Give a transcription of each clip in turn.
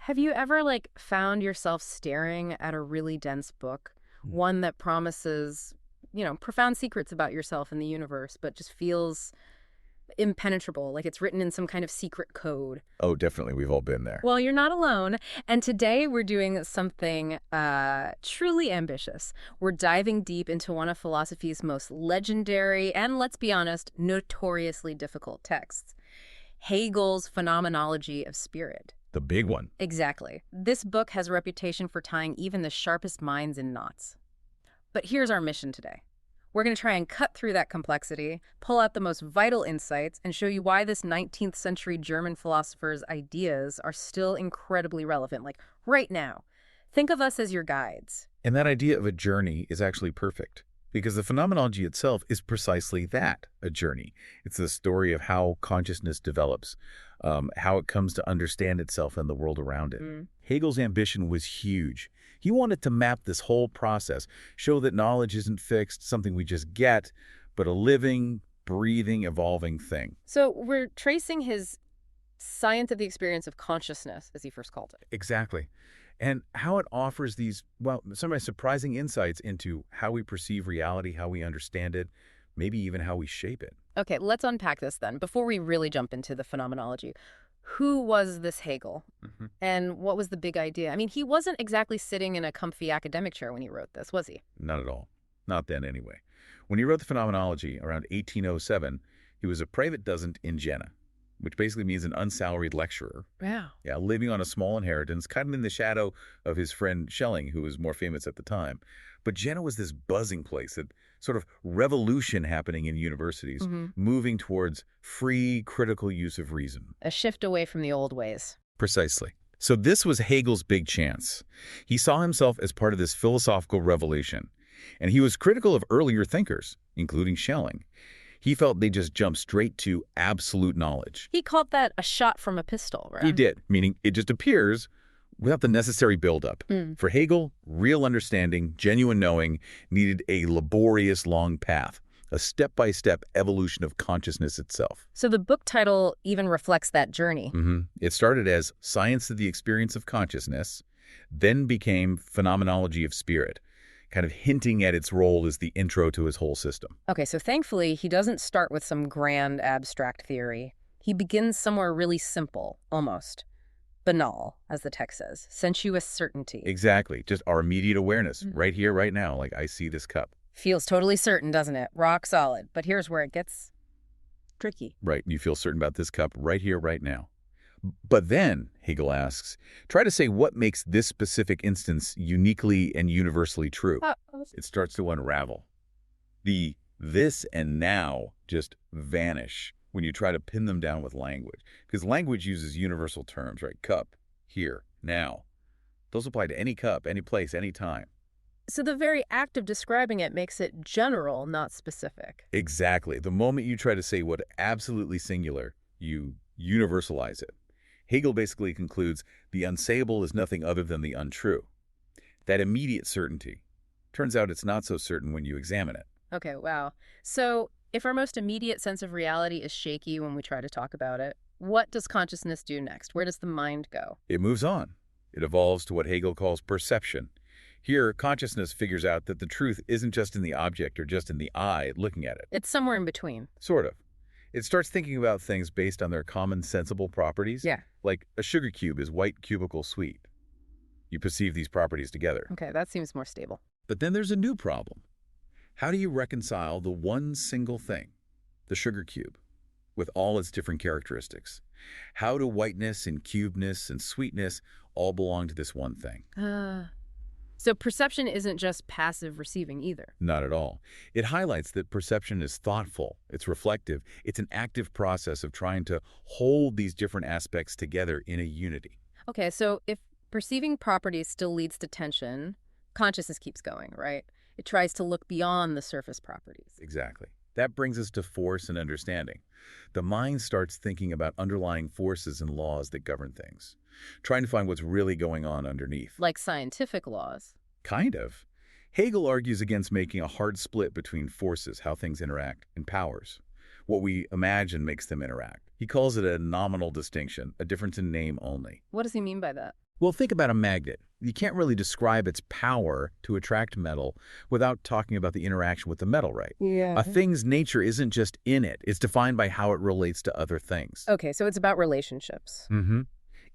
Have you ever, found yourself staring at a really dense book, Mm. one that promises, profound secrets about yourself and the universe, but just feels impenetrable, like it's written in some kind of secret code? Oh, definitely. We've all been there. Well, you're not alone. And today we're doing something truly ambitious. We're diving deep into one of philosophy's most legendary and, let's be honest, notoriously difficult texts, Hegel's Phenomenology of Spirit. The big one. Exactly. This book has a reputation for tying even the sharpest minds in knots. But here's our mission today. We're going to try and cut through that complexity, pull out the most vital insights, and show you why this 19th century German philosopher's ideas are still incredibly relevant, like right now. Think of us as your guides. And that idea of a journey is actually perfect because the phenomenology itself is precisely that, a journey. It's the story of how consciousness develops, how it comes to understand itself and the world around it. Hegel's ambition was huge. He wanted to map this whole process, show that knowledge isn't fixed, something we just get, but a living, breathing, evolving thing. So we're tracing his science of the experience of consciousness, as he first called it. Exactly. And how it offers these, well, some surprising insights into how we perceive reality, how we understand it, maybe even how we shape it. Okay, let's unpack this then, before we really jump into the phenomenology. Who was this Hegel? And what was the big idea? I mean, he wasn't exactly sitting in a comfy academic chair when he wrote this, was he? Not at all. Not then, anyway. When he wrote the Phenomenology around 1807, he was a private dozent in Jena, which basically means an unsalaried lecturer. Wow. Yeah, living on a small inheritance, kind of in the shadow of his friend Schelling, who was more famous at the time. But Jena was this buzzing place, that sort of revolution happening in universities, moving towards free, critical use of reason. A shift away from the old ways. Precisely. So this was Hegel's big chance. He saw himself as part of this philosophical revolution, and he was critical of earlier thinkers, including Schelling. He felt they just jumped straight to absolute knowledge. He called that a shot from a pistol, right? He did, meaning it just appears without the necessary buildup. For Hegel, real understanding, genuine knowing, needed a laborious, long path, a step-by-step evolution of consciousness itself. So the book title even reflects that journey. It started as Science of the Experience of Consciousness, then became Phenomenology of Spirit, kind of hinting at its role as the intro to his whole system. Okay, so thankfully, he doesn't start with some grand abstract theory. He begins somewhere really simple, almost. Banal, as the text says. Sensuous certainty. Exactly. Just our immediate awareness, right here, right now, like I see this cup. Feels totally certain, doesn't it? Rock solid. But here's where it gets tricky. Right. You feel certain about this cup right here, right now. But then, Hegel asks, try to say what makes this specific instance uniquely and universally true. It starts to unravel. The this and now just vanish when you try to pin them down with language. Because language uses universal terms, right? Cup, here, now. Those apply to any cup, any place, any time. So the very act of describing it makes it general, not specific. Exactly. The moment you try to say what absolutely singular, you universalize it. Hegel basically concludes the unsayable is nothing other than the untrue. That immediate certainty. Turns out it's not so certain when you examine it. Okay, wow. So if our most immediate sense of reality is shaky when we try to talk about it, what does consciousness do next? Where does the mind go? It moves on. It evolves to what Hegel calls perception. Here, consciousness figures out that the truth isn't just in the object or just in the eye looking at it. It's somewhere in between. Sort of. It starts thinking about things based on their common sensible properties. Yeah. Like a sugar cube is white, cubical, sweet. You perceive these properties together. Okay, that seems more stable. But then there's a new problem. How do you reconcile the one single thing, the sugar cube, with all its different characteristics? How do whiteness and cubeness and sweetness all belong to this one thing? So perception isn't just passive receiving either. Not at all. It highlights that perception is thoughtful, it's reflective, it's an active process of trying to hold these different aspects together in a unity. Okay, so if perceiving properties still leads to tension, consciousness keeps going, right? It tries to look beyond the surface properties. Exactly. That brings us to force and understanding. The mind starts thinking about underlying forces and laws that govern things, trying to find what's really going on underneath. Like scientific laws. Kind of. Hegel argues against making a hard split between forces, how things interact, and powers, what we imagine makes them interact. He calls it a nominal distinction, a difference in name only. What does he mean by that? Well, think about a magnet. You can't really describe its power to attract metal without talking about the interaction with the metal, right? Yeah. A thing's nature isn't just in it. It's defined by how it relates to other things. Okay, so it's about relationships. Mm-hmm.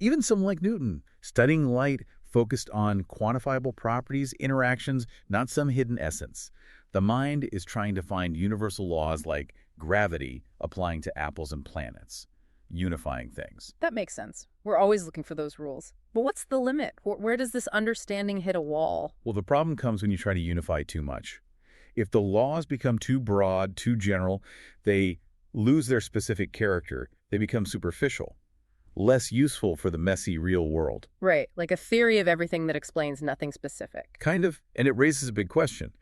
Even someone like Newton, studying light focused on quantifiable properties, interactions, not some hidden essence. The mind is trying to find universal laws like gravity applying to apples and planets, unifying things. That makes sense. We're always looking for those rules. But what's the limit? Where does this understanding hit a wall? Well, the problem comes when you try to unify too much. If the laws become too broad, too general, they lose their specific character. They become superficial, less useful for the messy real world. Right, like a theory of everything that explains nothing specific. Kind of, and it raises a big question.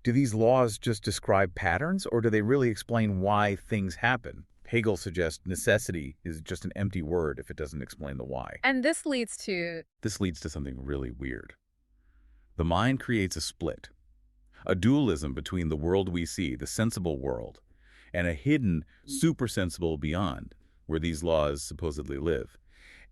Do these laws just describe patterns, or do they really explain why things happen? Hegel suggests necessity is just an empty word if it doesn't explain the why. And this leads to... This leads to something really weird. The mind creates a split, a dualism between the world we see, the sensible world, and a hidden, super-sensible beyond, where these laws supposedly live.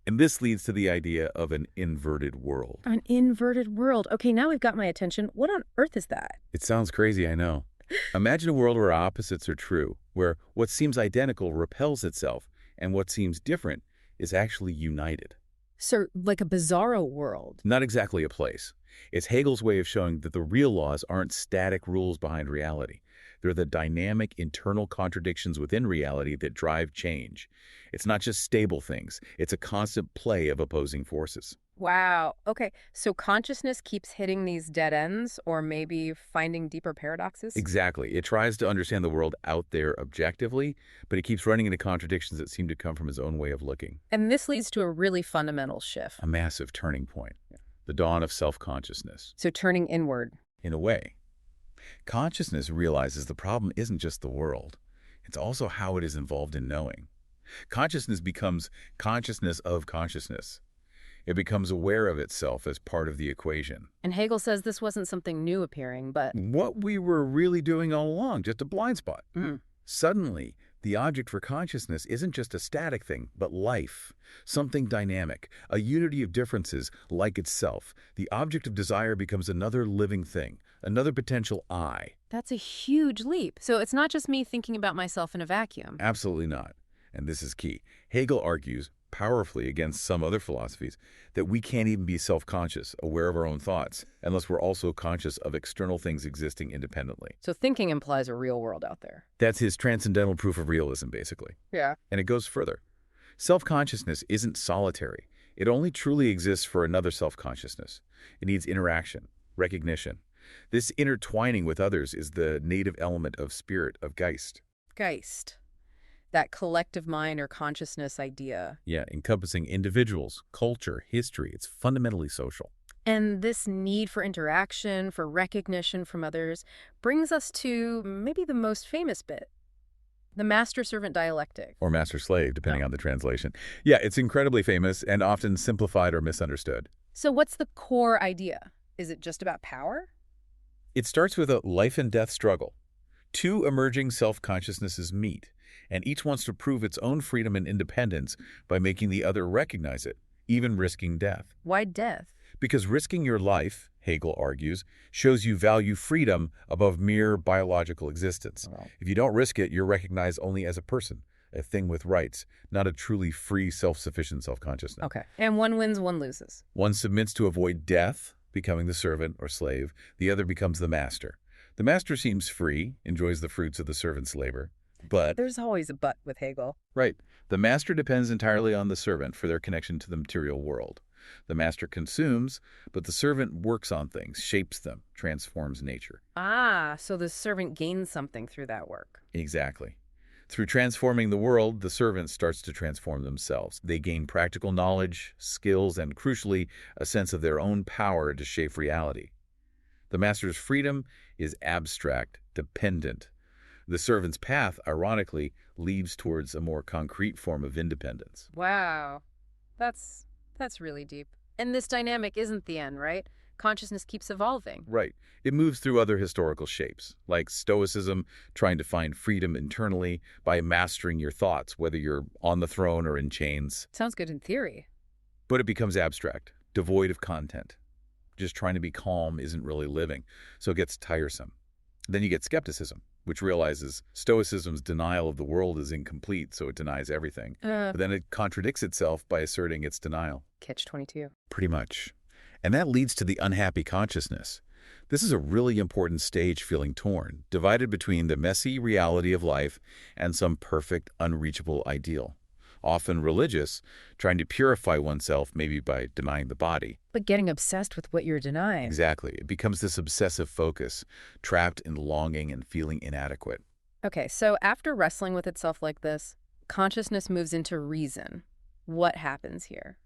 And this leads to the idea of an inverted world. An inverted world. Okay, now we've got my attention. What on earth is that? It sounds crazy, I know. Imagine a world where opposites are true, where what seems identical repels itself, and what seems different is actually united. So, like a bizarro world. Not exactly a place. It's Hegel's way of showing that the real laws aren't static rules behind reality. They're the dynamic internal contradictions within reality that drive change. It's not just stable things. It's a constant play of opposing forces. Wow. Okay, so consciousness keeps hitting these dead ends, or maybe finding deeper paradoxes? Exactly. It tries to understand the world out there objectively, but it keeps running into contradictions that seem to come from its own way of looking. And this leads to a really fundamental shift. A massive turning point. The dawn of self-consciousness. So turning inward. In a way, consciousness realizes the problem isn't just the world. It's also how it is involved in knowing. Consciousness becomes consciousness of consciousness. It becomes aware of itself as part of the equation. And Hegel says this wasn't something new appearing, but... What we were really doing all along, just a blind spot. Mm. Suddenly, the object for consciousness isn't just a static thing, but life, something dynamic, a unity of differences like itself. The object of desire becomes another living thing, another potential I. That's a huge leap. So it's not just me thinking about myself in a vacuum. Absolutely not. And this is key. Hegel argues powerfully against some other philosophies that we can't even be self-conscious, aware of our own thoughts, unless we're also conscious of external things existing independently. So thinking implies a real world out there. That's his transcendental proof of realism, basically. Yeah. And it goes further. Self-consciousness isn't solitary. It only truly exists for another self-consciousness. It needs interaction, recognition. This intertwining with others is the native element of spirit, of Geist. Geist. That collective mind or consciousness idea. Yeah, encompassing individuals, culture, history. It's fundamentally social. And this need for interaction, for recognition from others, brings us to maybe the most famous bit. The master-servant dialectic. Or master-slave, depending on the translation. Yeah, it's incredibly famous and often simplified or misunderstood. So what's the core idea? Is it just about power? It starts with a life-and-death struggle. Two emerging self-consciousnesses meet, and each wants to prove its own freedom and independence by making the other recognize it, even risking death. Why death? Because risking your life, Hegel argues, shows you value freedom above mere biological existence. If you don't risk it, you're recognized only as a person, a thing with rights, not a truly free, self-sufficient self-consciousness. Okay. And one wins, one loses. One submits to avoid death, becoming the servant or slave. The other becomes the master. The master seems free, enjoys the fruits of the servant's labor. But there's always a but with Hegel. Right. The master depends entirely on the servant for their connection to the material world. The master consumes, but the servant works on things, shapes them, transforms nature. Ah, so the servant gains something through that work. Exactly. Through transforming the world, the servant starts to transform themselves. They gain practical knowledge, skills, and crucially, a sense of their own power to shape reality. The master's freedom is abstract, dependent. The servant's path, ironically, leads towards a more concrete form of independence. Wow. That's really deep. And this dynamic isn't the end, right? Consciousness keeps evolving. Right. It moves through other historical shapes, like Stoicism, trying to find freedom internally by mastering your thoughts, whether you're on the throne or in chains. Sounds good in theory. But it becomes abstract. devoid of content. Just trying to be calm isn't really living, so it gets tiresome. Then you get skepticism, which realizes Stoicism's denial of the world is incomplete, so it denies everything. But then it contradicts itself by asserting its denial. Catch-22. Pretty much. And that leads to the unhappy consciousness. This is a really important stage feeling torn, divided between the messy reality of life and some perfect, unreachable ideal. Often religious, trying to purify oneself maybe by denying the body. But getting obsessed with what you're denying. Exactly. It becomes this obsessive focus, trapped in longing and feeling inadequate. Okay, so after wrestling with itself like this, consciousness moves into reason. What happens here?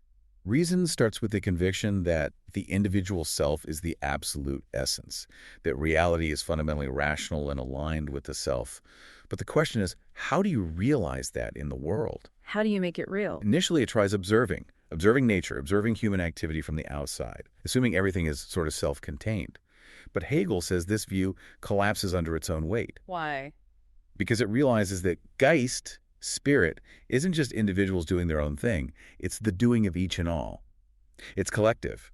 Reason starts with the conviction that the individual self is the absolute essence, that reality is fundamentally rational and aligned with the self. But the question is, how do you realize that in the world? How do you make it real? Initially, it tries observing nature, observing human activity from the outside, assuming everything is sort of self-contained. But Hegel says this view collapses under its own weight. Why? Because it realizes that Geist, spirit, isn't just individuals doing their own thing, it's the doing of each and all. It's collective.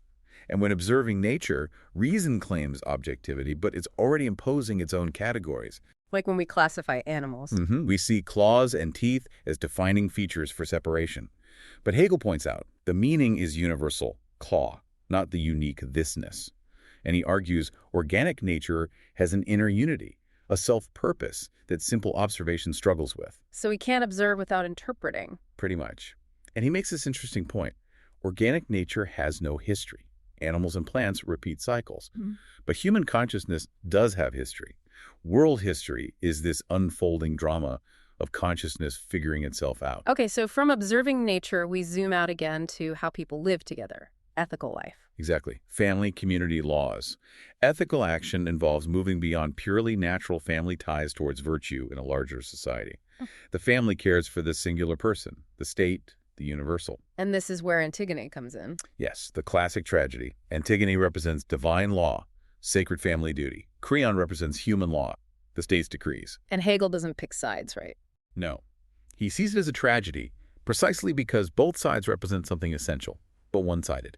And when observing nature, reason claims objectivity, but it's already imposing its own categories. Like when we classify animals. We see claws and teeth as defining features for separation. But Hegel points out, the meaning is universal, claw, not the unique thisness. And he argues organic nature has an inner unity, a self-purpose that simple observation struggles with. So we can't observe without interpreting. Pretty much. And he makes this interesting point. Organic nature has no history. Animals and plants repeat cycles. But human consciousness does have history. World history is this unfolding drama of consciousness figuring itself out. Okay, so from observing nature, we zoom out again to how people live together, ethical life. Exactly. Family, community, laws. Ethical action involves moving beyond purely natural family ties towards virtue in a larger society. The family cares for the singular person, the state, the universal. And this is where Antigone comes in. Yes, the classic tragedy. Antigone represents divine law, sacred family duty. Creon represents human law, the state's decrees. And Hegel doesn't pick sides, right? No. He sees it as a tragedy precisely because both sides represent something essential, but one-sided.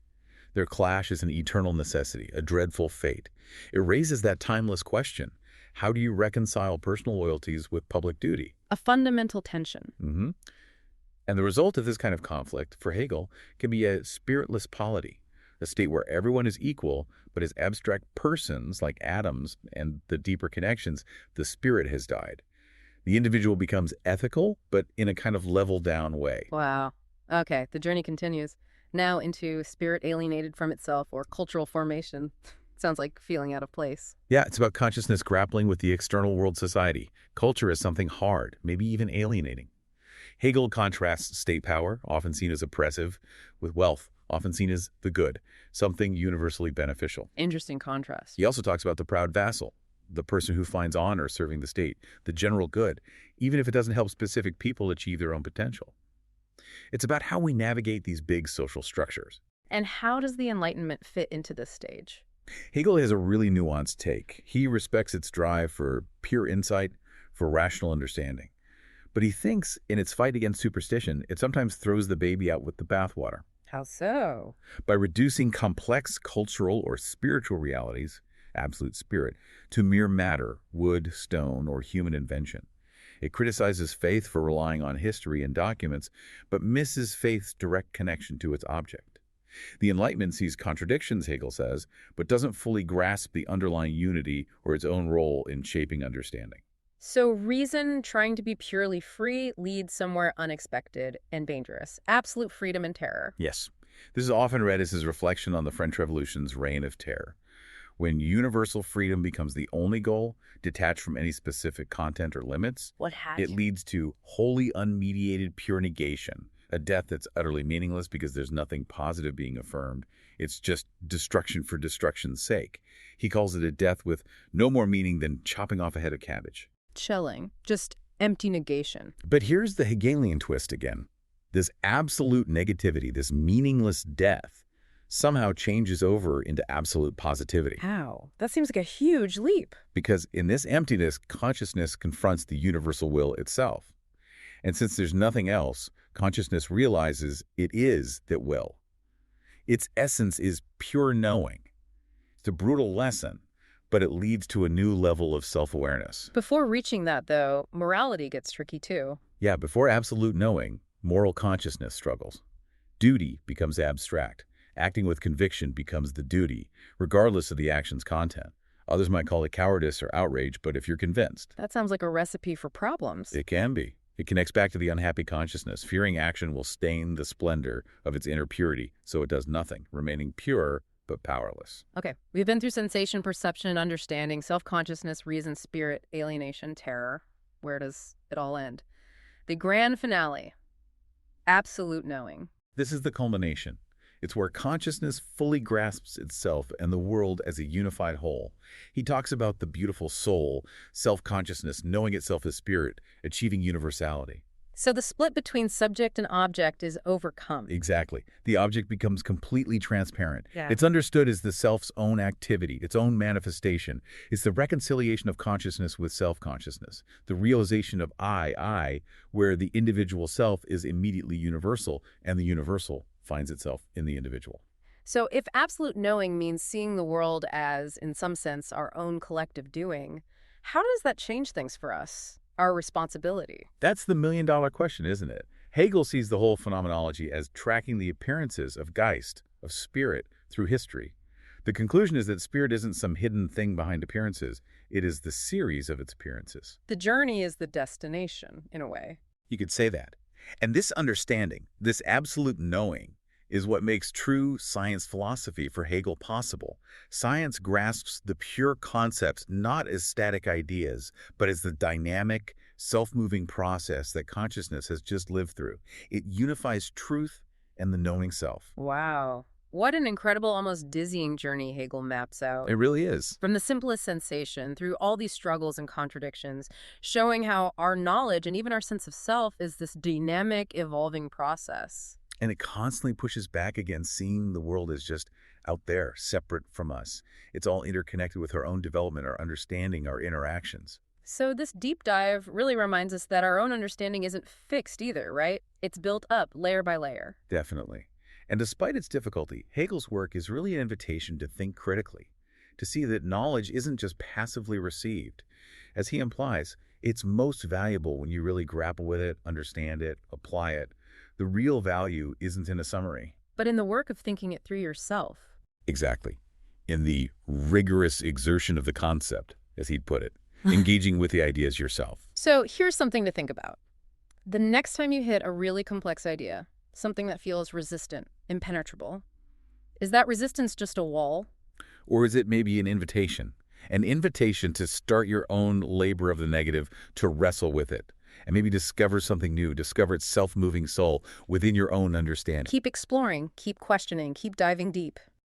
Their clash is an eternal necessity, a dreadful fate. It raises that timeless question. How do you reconcile personal loyalties with public duty? A fundamental tension. And the result of this kind of conflict, for Hegel, can be a spiritless polity, a state where everyone is equal, but as abstract persons like atoms and the deeper connections, the spirit has died. The individual becomes ethical, but in a kind of level-down way. Wow. Okay, the journey continues. Now into spirit alienated from itself or cultural formation. Sounds like feeling out of place. Yeah, it's about consciousness grappling with the external world society. Culture is something hard, maybe even alienating. Hegel contrasts state power, often seen as oppressive, with wealth, often seen as the good, something universally beneficial. Interesting contrast. He also talks about the proud vassal, the person who finds honor serving the state, the general good, even if it doesn't help specific people achieve their own potential. It's about how we navigate these big social structures. And how does the Enlightenment fit into this stage? Hegel has a really nuanced take. He respects its drive for pure insight, for rational understanding. But he thinks in its fight against superstition, it sometimes throws the baby out with the bathwater. How so? By reducing complex cultural or spiritual realities, absolute spirit, to mere matter, wood, stone, or human invention. It criticizes faith for relying on history and documents, but misses faith's direct connection to its object. The Enlightenment sees contradictions, Hegel says, but doesn't fully grasp the underlying unity or its own role in shaping understanding. So reason, trying to be purely free, leads somewhere unexpected and dangerous. Absolute freedom and terror. Yes. This is often read as his reflection on the French Revolution's reign of terror. When universal freedom becomes the only goal, detached from any specific content or limits, it leads to wholly unmediated pure negation, a death that's utterly meaningless because there's nothing positive being affirmed. It's just destruction for destruction's sake. He calls it a death with no more meaning than chopping off a head of cabbage. Chilling. Just empty negation. But here's the Hegelian twist again. This absolute negativity, this meaningless death, somehow changes over into absolute positivity. How? That seems like a huge leap. Because in this emptiness, consciousness confronts the universal will itself. And since there's nothing else, consciousness realizes it is that will. Its essence is pure knowing. It's a brutal lesson, but it leads to a new level of self-awareness. Before reaching that, though, morality gets tricky too. Yeah, before absolute knowing, moral consciousness struggles. Duty becomes abstract. Acting with conviction becomes the duty, regardless of the action's content. Others might call it cowardice or outrage, but if you're convinced, That sounds like a recipe for problems. it can be. It connects back to the unhappy consciousness. Fearing action will stain the splendor of its inner purity, so it does nothing, remaining pure but powerless. Okay, we've been through sensation, perception, understanding, self-consciousness, reason, spirit, alienation, terror. Where does it all end? The grand finale. Absolute knowing. This is the culmination. It's where consciousness fully grasps itself and the world as a unified whole. He talks about the beautiful soul, self-consciousness, knowing itself as spirit, achieving universality. So the split between subject and object is overcome. Exactly. The object becomes completely transparent. Yeah. It's understood as the self's own activity, its own manifestation. It's the reconciliation of consciousness with self-consciousness, the realization of I, where the individual self is immediately universal, and the universal finds itself in the individual. So if absolute knowing means seeing the world as, in some sense, our own collective doing, how does that change things for us? Our responsibility? That's the million-dollar question, isn't it? Hegel sees the whole phenomenology as tracking the appearances of Geist, of spirit, through history. The conclusion is that spirit isn't some hidden thing behind appearances. It is the series of its appearances. The journey is the destination, in a way. You could say that. And this understanding, this absolute knowing, is what makes true science philosophy for Hegel possible. Science grasps the pure concepts not as static ideas, but as the dynamic, self-moving process that consciousness has just lived through. It unifies truth and the knowing self. Wow. What an incredible, almost dizzying journey Hegel maps out. It really is. From the simplest sensation through all these struggles and contradictions, showing how our knowledge and even our sense of self is this dynamic, evolving process. And it constantly pushes back against seeing the world as just out there, separate from us. It's all interconnected with our own development, our understanding, our interactions. So this deep dive really reminds us that our own understanding isn't fixed either, right? It's built up layer by layer. Definitely. And despite its difficulty, Hegel's work is really an invitation to think critically, to see that knowledge isn't just passively received. As he implies, it's most valuable when you really grapple with it, understand it, apply it. The real value isn't in a summary. But in the work of thinking it through yourself. Exactly. In the rigorous exertion of the concept, as he'd put it, engaging with the ideas yourself. So here's something to think about. The next time you hit a really complex idea, something that feels resistant, impenetrable, is that resistance just a wall? Or is it maybe an invitation? An invitation to start your own labor of the negative, to wrestle with it, and maybe discover something new, discover its self-moving soul within your own understanding. Keep exploring, keep questioning, keep diving deep.